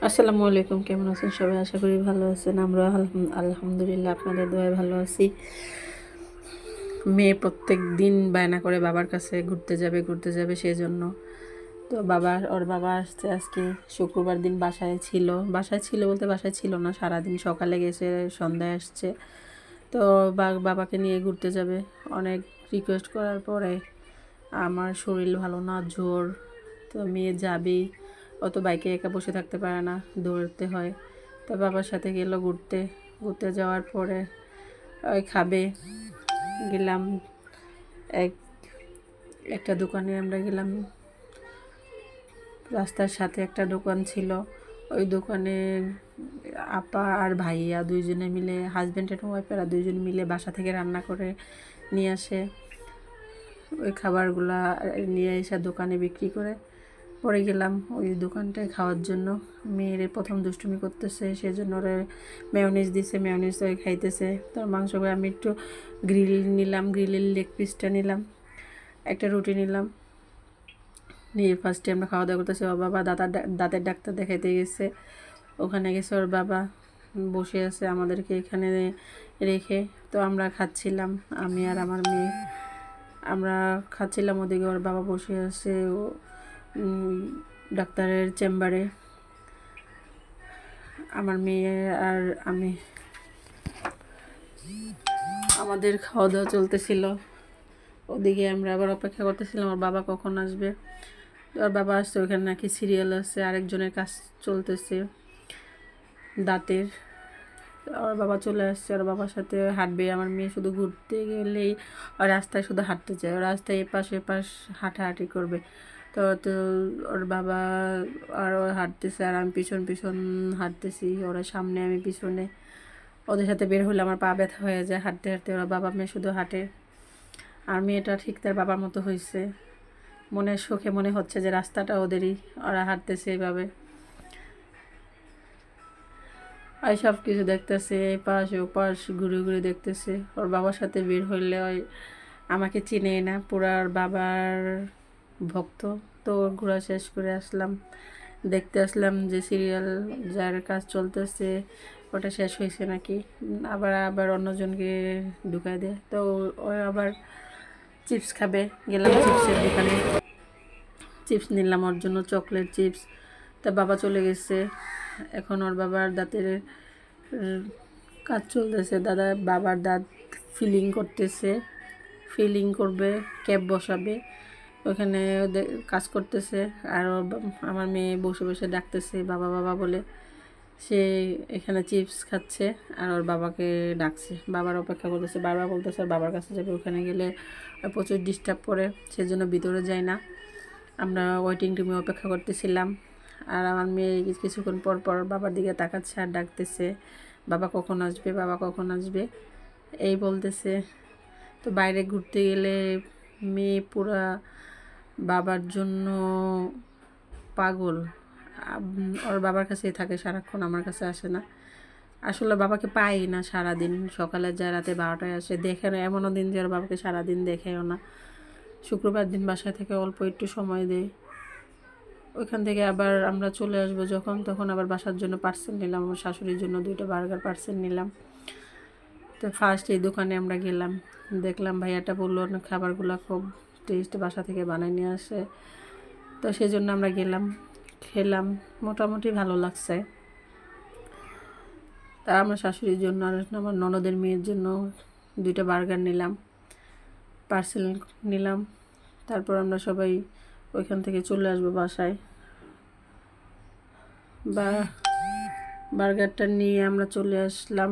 আসসালামু আলাইকুম, কেমন আছেন সবাই? আশা করি ভালো আছেন। আমরা আলহামদুলিল্লাহ আপনাদের দোয়ায় ভালো আছি। মেয়ে প্রত্যেক দিন বায়না করে বাবার কাছে ঘুরতে যাবে সেই জন্য। তো ওর বাবা আসছে আজকে শুক্রবার দিন, বাসায় ছিল বলতে বাসায় ছিল না, সারাদিন সকালে গেছে সন্ধ্যায় আসছে। তো বাবাকে নিয়ে ঘুরতে যাবে। অনেক রিকোয়েস্ট করার পরে আমার শরীর ভালো না, জ্বর, তো মেয়ে যাবেই, অত বাইকে একা বসে থাকতে পারে না, দৌড়তে হয়। তো বাবার সাথে গেল ঘুরতে। ঘুরতে যাওয়ার পরে ওই খাবে গেলাম একটা দোকানে আমরা গেলাম। রাস্তার সাথে একটা দোকান ছিল, ওই দোকানে আপা আর ভাইয়া দুইজনে মিলে, হাজব্যান্ড অ্যান্ড ওয়াইফেরা দুইজন মিলে বাসা থেকে রান্না করে নিয়ে আসে। ওই খাবারগুলা নিয়ে এসে দোকানে বিক্রি করে। পরে গেলাম ওই দোকানটায় খাওয়ার জন্য। মেয়েরে প্রথম দুষ্টুমি করতেছে, সেজন্য ওরে মেয়োনিজ দিছে, মেয়োনিজ ওই খাইতেছে। তার মাংস আমি একটু গ্রিলের লেগ পিসটা নিলাম, একটা রুটি নিলাম, নিয়ে ফার্স্টে আমরা খাওয়া দাওয়া করতেছি। ওর বাবা দাঁতের ডাক্তার দেখাইতে গেছে, ওখানে গেছে। ওর বাবা বসে আছে আমাদেরকে এখানে রেখে। তো আমরা খাচ্ছিলাম, আমি আর আমার মেয়ে আমরা খাচ্ছিলাম। ওদিকে ওর বাবা বসে আছে ডাক্তারের চেম্বারে। আমার মেয়ে আর আমি, আমাদের খাওয়া দাওয়া চলতেছিল। ওদিকে আমরা আবার অপেক্ষা করতেছিলাম ওর বাবা কখন আসবে। ওর বাবা আসছে, ওখানে নাকি সিরিয়াল আছে, আরেকজনের কাজ চলতেছে দাঁতের। ওর বাবা চলে আসছে, ওর বাবার সাথে হাঁটবে। আমার মেয়ে শুধু ঘুরতে গেলেই আর রাস্তায় শুধু হাঁটতে চায়, ওর রাস্তায় এপাশ এপাশ হাঁটাহাঁটি করবে। তো তো ওর বাবা আর ও হাঁটতেছে, আর আমি পিছন পিছন হাঁটতেছি, ওরা সামনে আমি পিছনে। ওদের সাথে বের হলে আমার পা ব্যথা হয়ে যায় হাঁটতে হাঁটতে। ওরা বাবা মেয়ে শুধু হাঁটে, আর মেয়েটা ঠিক তার বাবার মতো হয়েছে। মনের সুখে মনে হচ্ছে যে রাস্তাটা ওদেরই, ওরা হাঁটতেছে এইভাবে। আর সব কিছু দেখতেছে, এই পাশ ও পাশ ঘুরে ঘুরে দেখতেছে। ওর বাবার সাথে বের হইলে ওই আমাকে চিনেই না, পুরা ওর বাবার ভক্ত। তো ঘোরা শেষ করে আসলাম, দেখতে আসলাম যে সিরিয়াল যার কাজ চলতেছে ওটা শেষ হয়েছে নাকি, আবার আবার অন্যজনকে ঢুকাই দেয়। তো ও আবার চিপস খাবে, গেলাম চিপসের দোকানে, চিপস নিলাম ওর জন্য, চকলেট চিপস। তা বাবা চলে গেছে, এখন ওর বাবার দাঁতের কাজ চলতেছে। বাবার দাঁত ফিলিং করতেছে, ফিলিং করবে, ক্যাপ বসাবে, ওখানে ওদের কাজ করতেছে। আর আমার মেয়ে বসে বসে ডাকতেছে বাবা বাবা বলে। সে এখানে চিপস খাচ্ছে আর ওর বাবাকে ডাকছে, বাবার অপেক্ষা করতেছে। বারবার বলতেছে ওর বাবার কাছে যাবে, ওখানে গেলে প্রচুর ডিস্টার্ব করে, সেজন্য ভিতরে যায় না। আমরা ওয়েটিং রুমে অপেক্ষা করতেছিলাম। আর আমার মেয়ে কিছুক্ষণ পর পর বাবার দিকে তাকাচ্ছে আর ডাকতেছে, বাবা কখন আসবে, বাবা কখন আসবে এই বলতেছে। তো বাইরে ঘুরতে গেলে মেয়ে পুরা বাবার জন্য পাগল। ওর বাবার কাছেই থাকে সারাক্ষণ, আমার কাছে আসে না। আসলে বাবাকে পাই না সারাদিন, সকালে যায় রাতে 12টায় আসে। দেখে না, এমনও দিন যে ওর বাবাকে সারাদিন দেখেও না। শুক্রবার দিন বাসায় থেকে অল্প একটু সময় দেয়। ওইখান থেকে আবার আমরা চলে আসবো যখন তখন আবার বাসার জন্য পার্সেল নিলাম, আমার শাশুড়ির জন্য 2টা বার্গার পার্সেল নিলাম। তো ফার্স্ট এই দোকানে আমরা গেলাম, দেখলাম ভাইয়াটা বললো না খাবারগুলো খুব টেস্ট, বাসা থেকে বানায় নিয়ে আসে। তো সেই জন্য আমরা গেলাম, খেলাম, মোটামুটি ভালো লাগছে। তা আমার শাশুড়ির জন্য আর আমার ননদের মেয়ের জন্য 2টা বার্গার নিলাম, পার্সেল নিলাম। তারপর আমরা সবাই ওইখান থেকে চলে আসবো বাসায়। বা বার্গারটা নিয়ে আমরা চলে আসলাম